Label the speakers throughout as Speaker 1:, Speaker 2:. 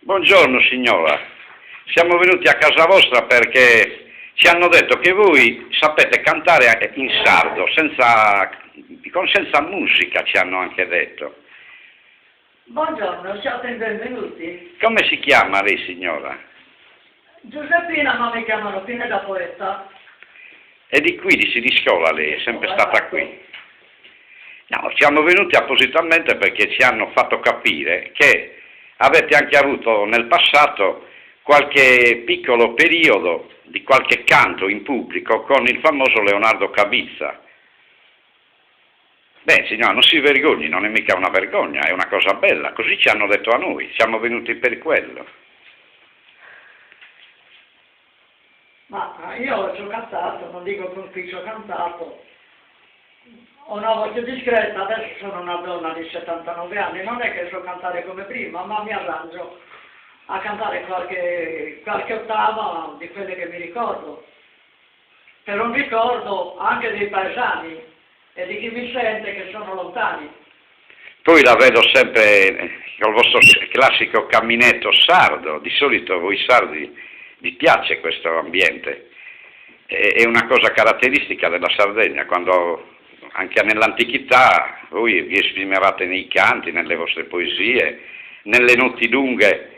Speaker 1: Buongiorno signora, siamo venuti a casa vostra perché ci hanno detto che voi sapete cantare in sardo, senza musica, ci hanno anche detto.
Speaker 2: Buongiorno, siate benvenuti.
Speaker 1: Come si chiama lei signora?
Speaker 2: Giuseppina, ma mi chiamano Pina da Poeta.
Speaker 1: È di qui, di Siniscola lei, è sempre stata qui. No, siamo venuti appositamente perché ci hanno fatto capire che avete anche avuto nel passato qualche piccolo periodo di qualche canto in pubblico con il famoso Leonardo Cavizza. Beh, signora, non si vergogni, non è mica una vergogna, è una cosa bella, così ci hanno detto a noi, siamo venuti per quello.
Speaker 2: Ma io ci ho cantato, non dico con chi ci ho cantato. Ho una voce discreta, adesso sono una donna di 79 anni, non è che so cantare come prima, ma mi arrangio a cantare qualche ottava di quelle che mi ricordo. Per un ricordo anche dei paesani e di chi mi sente che sono lontani.
Speaker 1: Poi la vedo sempre col vostro classico camminetto sardo, di solito voi sardi vi piace questo ambiente, è una cosa caratteristica della Sardegna, quando anche nell'antichità voi vi esprimevate nei canti, nelle vostre poesie, nelle notti lunghe,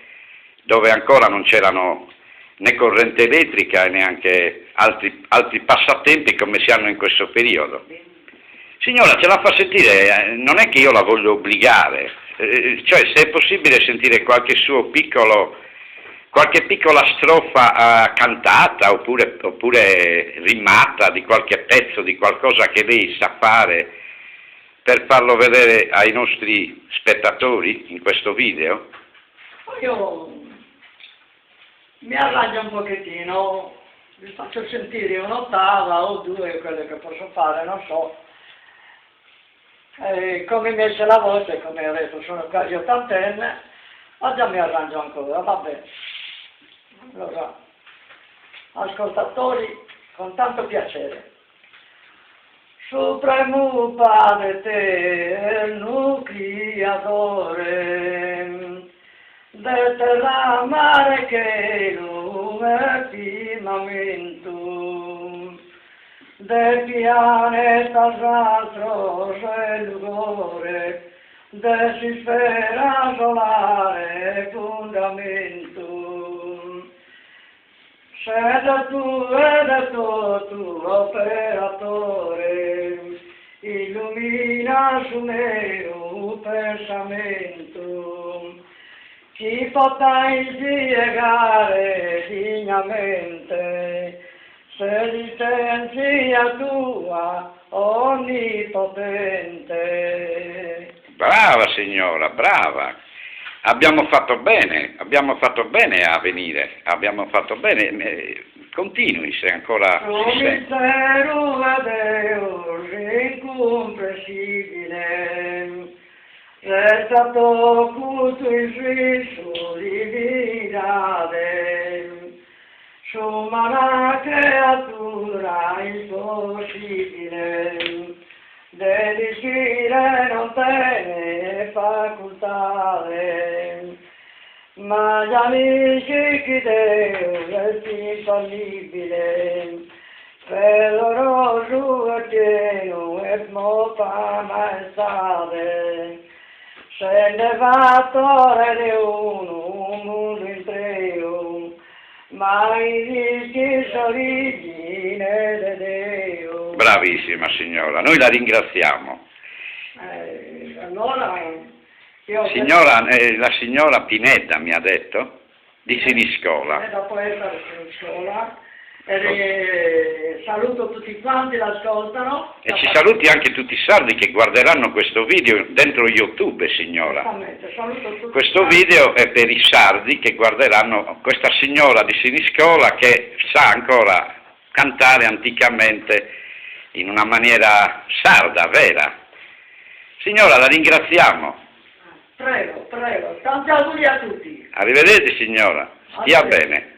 Speaker 1: dove ancora non c'erano né corrente elettrica e neanche altri passatempi come si hanno in questo periodo. Signora, ce la fa sentire, non è che io la voglio obbligare, cioè se è possibile sentire qualche piccola strofa cantata oppure rimata di qualche pezzo, di qualcosa che lei sa fare per farlo vedere ai nostri spettatori in questo video?
Speaker 2: Io mi arrangio un pochettino, vi faccio sentire un'ottava o due, quelle che posso fare, non so. Come mi esce la voce, come ho detto, sono quasi ottantenne, ma già mi arrangio ancora, va bene. Allora, ascoltatori, con tanto piacere. Supremo Padre te, il creatore, de terra mare che lume firmamento, de pianeta altro e lugore, de si sfera solare fondamento. Sei tu ed tu operatore, illumina su mio pensamento, ci potrà spiegare dignamente, se l'essenzia tua onnipotente.
Speaker 1: Brava signora, brava! Abbiamo fatto bene a venire, abbiamo fatto bene, continui se ancora ci sente.
Speaker 2: Mistero è Dio incomprensibile, restato tutto il suo divinità, su una creatura impossibile, dedicare non tiene facoltà, ma gli amici che Dio è infallibile, per loro suo cielo è molta maestade, se ne va torre di un mondo intero, ma i dischi s'origine di Dio.
Speaker 1: Bravissima signora, noi la ringraziamo.
Speaker 2: Allora,
Speaker 1: Signora, la signora Pineda mi ha detto, di Siniscola.
Speaker 2: Da Poeta di Siniscola, saluto tutti quanti, l'ascoltano.
Speaker 1: E ci saluti anche tutti i sardi che guarderanno questo video dentro YouTube, signora.
Speaker 2: Saluto tutti
Speaker 1: Questo video è per i sardi che guarderanno questa signora di Siniscola che sa ancora cantare anticamente in una maniera sarda, vera. Signora, la ringraziamo.
Speaker 2: Prego, tanti auguri a tutti.
Speaker 1: Arrivederci signora, stia bene.